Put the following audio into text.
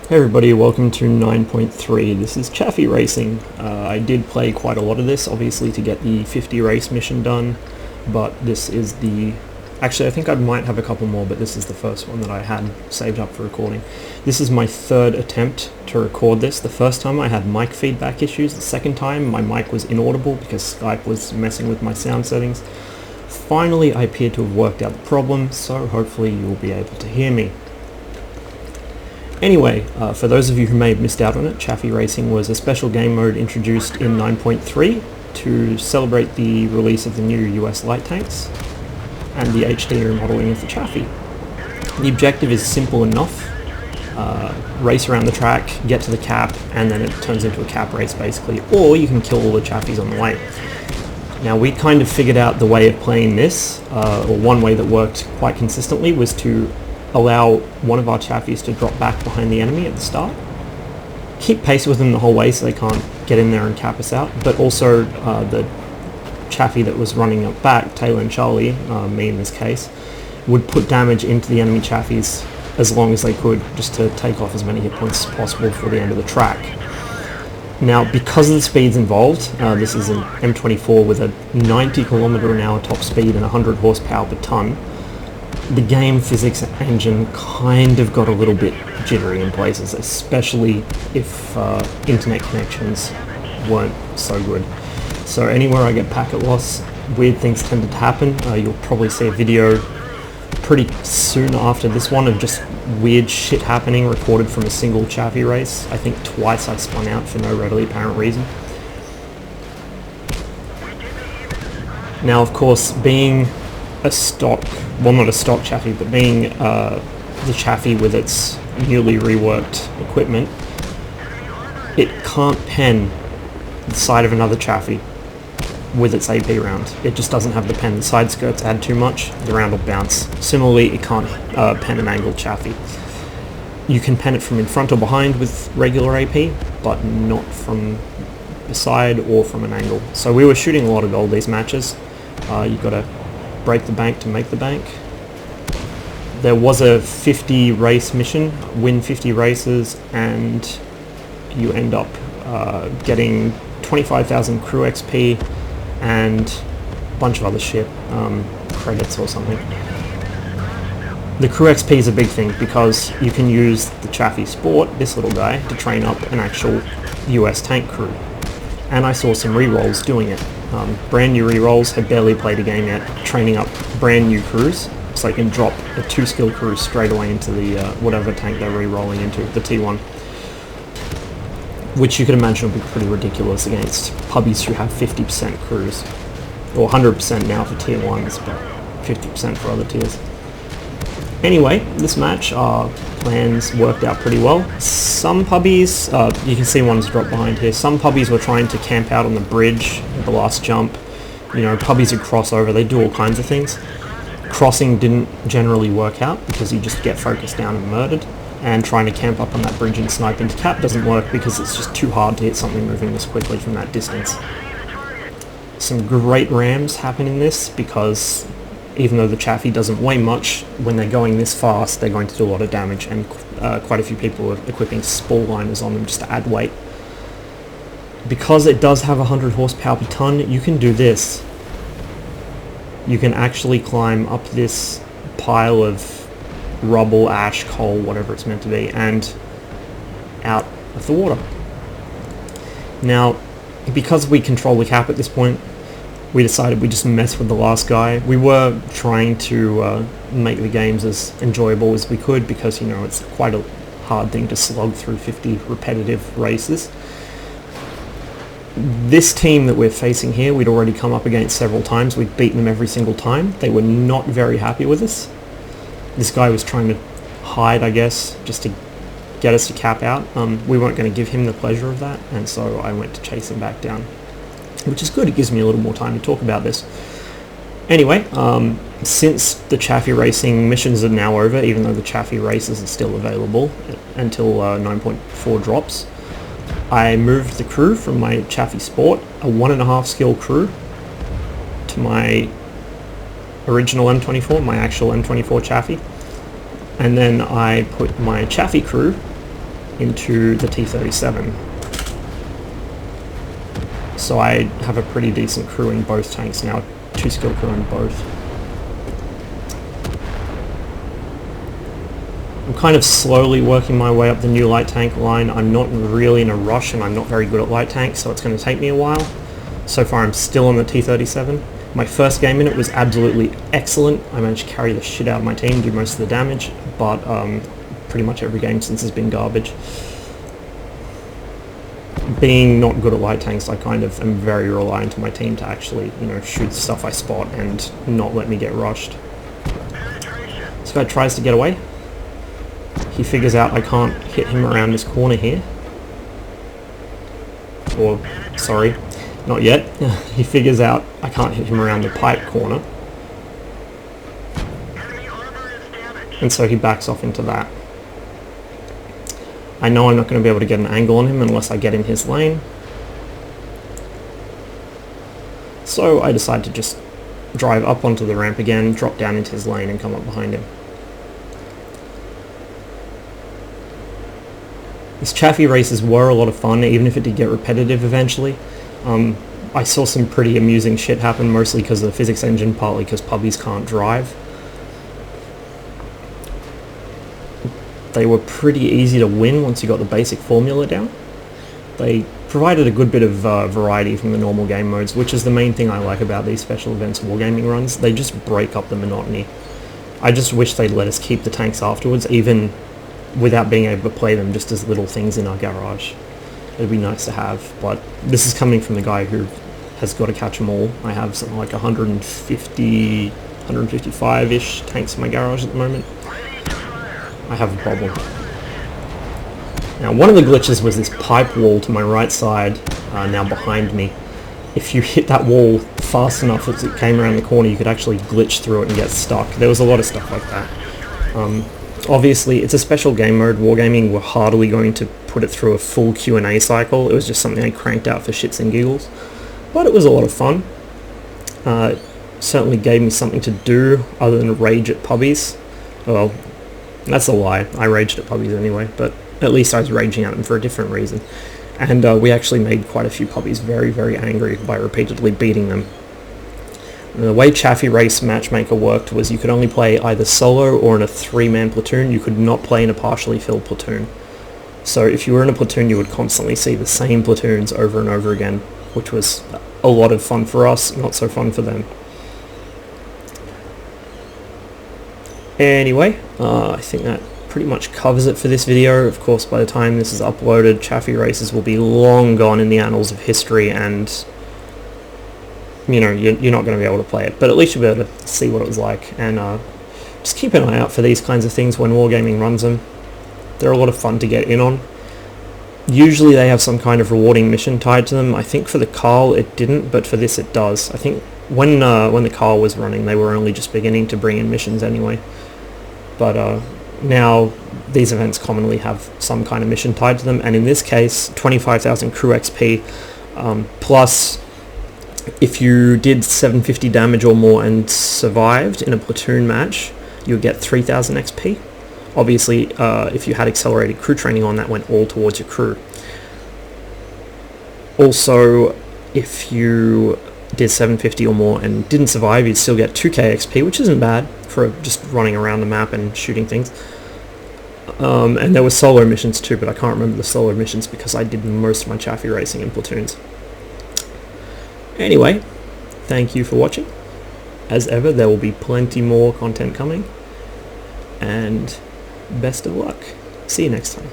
Hey everybody, welcome to 9.3. This is Chaffee Racing. I did play quite a lot of this, obviously, to get the 50 race mission done, but this is the... Actually, I think I might have a couple more, but this is the first one that I had saved up for recording. This is my third attempt to record this. The first time I had mic feedback issues. The second time my mic was inaudible because Skype was messing with my sound settings. Finally, I appear to have worked out the problem, so hopefully you'll be able to hear me. Anyway, for those of you who may have missed out on it, Chaffee Racing was a special game mode introduced in 9.3 to celebrate the release of the new US light tanks and the HD remodeling of the Chaffee. The objective is simple enough: race around the track, get to the cap, and then it turns into a cap race basically, or you can kill all the Chaffies on the way. Now, we kind of figured out the way of playing this, or one way that worked quite consistently was to allow one of our Chaffies to drop back behind the enemy at the start, keep pace with them the whole way so they can't get in there and cap us out, but also the Chaffee that was running up back, Taylor and Charlie, me in this case, would put damage into the enemy Chaffies as long as they could, just to take off as many hit points as possible for the end of the track. Now, because of the speeds involved, this is an M24 with a 90 km/h top speed and 100 horsepower per ton. The game physics engine kind of got a little bit jittery in places, especially if internet connections weren't so good. So anywhere I get packet loss, weird things tended to happen. You'll probably see a video pretty soon after this one of just weird shit happening recorded from a single Chaffee race. I think twice I spun out for no readily apparent reason. Now, of course, being a stock, well, not a stock Chaffee, but being the Chaffee with its newly reworked equipment, it can't pen the side of another Chaffee with its AP round. It just doesn't have the pen. The side skirts add too much, the round will bounce. Similarly, it can't pen an angled Chaffee. You can pen it from in front or behind with regular AP, but not from the side or from an angle. So we were shooting a lot of gold these matches. You've got to break the bank to make the bank. There was a 50 race mission, win 50 races, and you end up getting 25,000 crew XP and a bunch of other shit, credits or something. The crew XP is a big thing because you can use the Chaffee Sport, this little guy, to train up an actual US tank crew. And I saw some re-rolls doing it. Brand new re-rolls, had barely played a game yet, training up brand new crews, so they can drop a 2-skill crew straight away into the whatever tank they're re-rolling into, the T1. Which you could imagine would be pretty ridiculous against pubbies who have 50% crews. Or 100% now for tier 1s, but 50% for other tiers. Anyway, this match, our plans worked out pretty well. Some pubbies, you can see one's dropped behind here, some pubbies were trying to camp out on the bridge at the last jump. You know, pubbies would cross over, they do all kinds of things. Crossing didn't generally work out because you just get focused down and murdered. And trying to camp up on that bridge and snipe into cap doesn't work because it's just too hard to hit something moving this quickly from that distance. Some great rams happen in this because even though the Chaffee doesn't weigh much, when they're going this fast, they're going to do a lot of damage, and quite a few people are equipping spall liners on them just to add weight. Because it does have 100 horsepower per ton, you can do this. You can actually climb up this pile of rubble, ash, coal, whatever it's meant to be, and out of the water. Now, because we control the cap at this point, we decided we'd just mess with the last guy. We were trying to make the games as enjoyable as we could because, you know, it's quite a hard thing to slog through 50 repetitive races. This team that we're facing here, we'd already come up against several times. We'd beaten them every single time. They were not very happy with us. This guy was trying to hide, I guess, just to get us to cap out. We weren't going to give him the pleasure of that, and so I went to chase him back down. Which is good, it gives me a little more time to talk about this. Anyway, since the Chaffee Racing missions are now over, even though the Chaffee races are still available until 9.4 drops, I moved the crew from my Chaffee Sport, a 1.5 skill crew, to my original M24, my actual M24 Chaffee, and then I put my Chaffee crew into the T-37. So I have a pretty decent crew in both tanks now, 2-skill crew in both. I'm kind of slowly working my way up the new light tank line. I'm not really in a rush and I'm not very good at light tanks, so it's going to take me a while. So far I'm still on the T-37. My first game in it was absolutely excellent. I managed to carry the shit out of my team, do most of the damage, but pretty much every game since has been garbage. Being not good at light tanks, I kind of am very reliant on my team to actually, shoot stuff I spot and not let me get rushed. This guy tries to get away. He figures out I can't hit him around this corner here. Or, sorry, not yet. He figures out I can't hit him around the pipe corner. And so he backs off into that. I know I'm not going to be able to get an angle on him unless I get in his lane. So I decide to just drive up onto the ramp again, drop down into his lane and come up behind him. These Chaffee races were a lot of fun, even if it did get repetitive eventually. I saw some pretty amusing shit happen, mostly because of the physics engine, partly because puppies can't drive. They were pretty easy to win once you got the basic formula down. They provided a good bit of variety from the normal game modes, which is the main thing I like about these special events wargaming runs. They just break up the monotony. I just wish they'd let us keep the tanks afterwards, even without being able to play them just as little things in our garage. It'd be nice to have, but this is coming from the guy who has got to catch them all. I have something like 150, 155-ish tanks in my garage at the moment. I have a problem. Now, one of the glitches was this pipe wall to my right side, now behind me. If you hit that wall fast enough as it came around the corner, you could actually glitch through it and get stuck. There was a lot of stuff like that. Obviously, it's a special game mode. Wargaming were hardly going to put it through a full Q&A cycle. It was just something I cranked out for shits and giggles. But it was a lot of fun. Certainly gave me something to do other than rage at puppies. Well, that's a lie. I raged at puppies anyway, but at least I was raging at them for a different reason. And we actually made quite a few puppies very, very angry by repeatedly beating them. And the way Chaffee Race Matchmaker worked was you could only play either solo or in a 3-man platoon. You could not play in a partially filled platoon. So if you were in a platoon, you would constantly see the same platoons over and over again, which was a lot of fun for us, not so fun for them. Anyway, I think that pretty much covers it for this video. Of course, by the time this is uploaded, Chaffee Races will be long gone in the annals of history, and you're not going to be able to play it, but at least you'll be able to see what it was like. And just keep an eye out for these kinds of things when Wargaming runs them. They're a lot of fun to get in on. Usually they have some kind of rewarding mission tied to them. I think for the Carl it didn't, but for this it does. I think when the Carl was running, they were only just beginning to bring in missions anyway. But now these events commonly have some kind of mission tied to them, and in this case 25,000 crew XP, plus if you did 750 damage or more and survived in a platoon match, you would get 3,000 XP. Obviously, if you had accelerated crew training on, that went all towards your crew. Also, if you did 750 or more and didn't survive, you'd still get 2k XP, which isn't bad for just running around the map and shooting things. And there were solo missions too, but I can't remember the solo missions because I did most of my Chaffee racing in platoons. Anyway, thank you for watching. As ever, there will be plenty more content coming, and best of luck. See you next time.